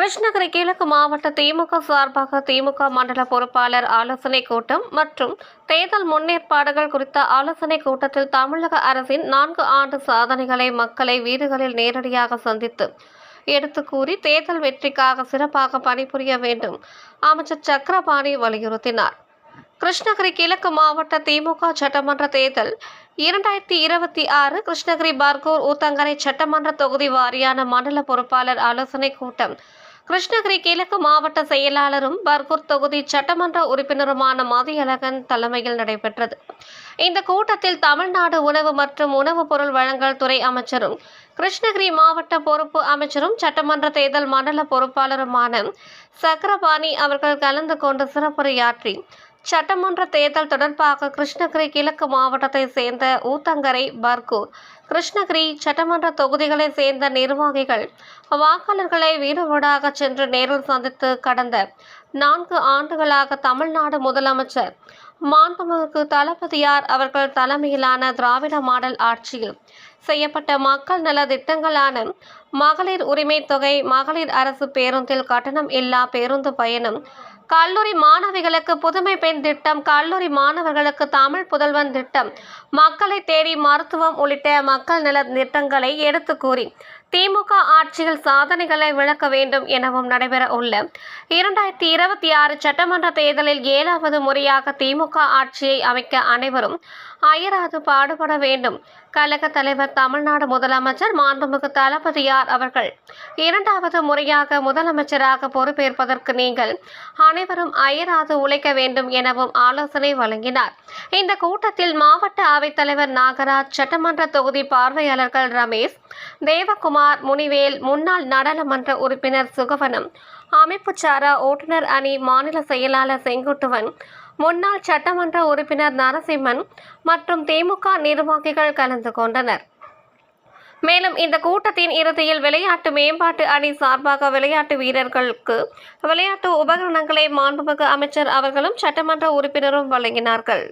கிருஷ்ணகிரி கிழக்கு மாவட்ட திமுக சார்பாக திமுக மண்டல பொறுப்பாளர் ஆலோசனைக் கூட்டம் மற்றும் தேர்தல் முன்னேற்பாடுகள் குறித்த ஆலோசனைக் கூட்டத்தில் தமிழக அரசின் 4 ஆண்டு சாதனைகளை மக்களை வீடுகளில் நேரடியாக சந்தித்து எடுத்துக் கூறி தேர்தல் வெற்றிக்காக சிறப்பாக பணிபுரிய வேண்டும் அமைச்சர் சக்கரபாணி வலியுறுத்தினார். கிருஷ்ணகிரி கிழக்கு மாவட்ட திமுக சட்டமன்ற தேர்தல் 2026 கிருஷ்ணகிரி பர்கூர் ஊத்தங்கரை சட்டமன்ற தொகுதி வாரியான மண்டல பொறுப்பாளர் ஆலோசனைக் கூட்டம் கிருஷ்ணகிரி கிழக்கு மாவட்ட செயலாளரும் பர்கூர் தொகுதி சட்டமன்ற உறுப்பினருமான மதியழகன் தலைமையில் நடைபெற்றது. இந்த கூட்டத்தில் தமிழ்நாடு உணவு மற்றும் உணவுப் பொருள் வழங்கல் துறை அமைச்சரும் கிருஷ்ணகிரி மாவட்ட பொறுப்பு அமைச்சரும் சட்டமன்ற தேர்தல் மண்டல பொறுப்பாளருமான சக்கரபாணி அவர்கள் கலந்து கொண்டு சிறப்புரையாற்றி சட்டமன்ற தேர்தல் தொடர்பாக கிருஷ்ணகிரி கிழக்கு மாவட்டத்தை சேர்ந்த ஊத்தங்கரை, பர்கூர், கிருஷ்ணகிரி சட்டமன்ற தொகுதிகளை சேர்ந்த நிர்வாகிகள் வாக்காளர்களை வீடு வீடாக சென்று நேரில் சந்தித்து கடந்த 4 ஆண்டுகளாக தமிழ்நாடு முதலமைச்சர் மாண்புமிகு தளபதியார் அவர்கள் தலைமையிலான திராவிட மாடல் ஆட்சியில் செய்யப்பட்ட மக்கள் நல திட்டங்களான மகளிர் உரிமை தொகை, மகளிர் அரசு பேருந்தில் கட்டணம் இல்லா பேருந்து பயணம், கல்லூரி மாணவிகளுக்கு புதுமை பெண் திட்டம், கல்லூரி மாணவர்களுக்கு தமிழ் புதல்வன் திட்டம், மக்களை தேடி மருத்துவம் உள்ளிட்ட மக்கள் நல திட்டங்களை எடுத்து கூறி திமுக ஆட்சியில் சாதனைகளை விளக்க வேண்டும் எனவும் நடைபெற உள்ள 2026 சட்டமன்ற தேர்தலில் 7வது முறையாக திமுக ஆட்சியை அமைக்க அனைவரும் அயராது பாடுபட வேண்டும். கழக தலைவர் தமிழ்நாடு முதலமைச்சர் மாண்புமிகு தளபதியார் அவர்கள் 2வது முறையாக முதலமைச்சராக பொறுப்பேற்பதற்கு நீங்கள் அனைவரும் அயராது உழைக்க வேண்டும் எனவும் ஆலோசனை வழங்கினார். இந்த கூட்டத்தில் மாவட்ட அவைத்தலைவர் நாகராஜ், சட்டமன்ற தொகுதி பார்வையாளர்கள் ரமேஷ், தேவகுமார், முனிவேல், முன்னாள் நாடாளுமன்ற உறுப்பினர் சுகவனம், அமைப்புச்சாரா ஓட்டுநர் அணி மாநில செயலாளர் செங்குட்டுவன், முன்னாள் சட்டமன்ற உறுப்பினர் நரசிம்மன் மற்றும் திமுக நிர்வாகிகள் கலந்து கொண்டனர். மேலும் இந்த கூட்டத்தின் இறுதியில் விளையாட்டு மேம்பாட்டு அணி சார்பாக விளையாட்டு வீரர்களுக்கு விளையாட்டு உபகரணங்களை மாண்புமிகு அமைச்சர் அவர்களும் சட்டமன்ற உறுப்பினரும் வழங்கினார்கள்.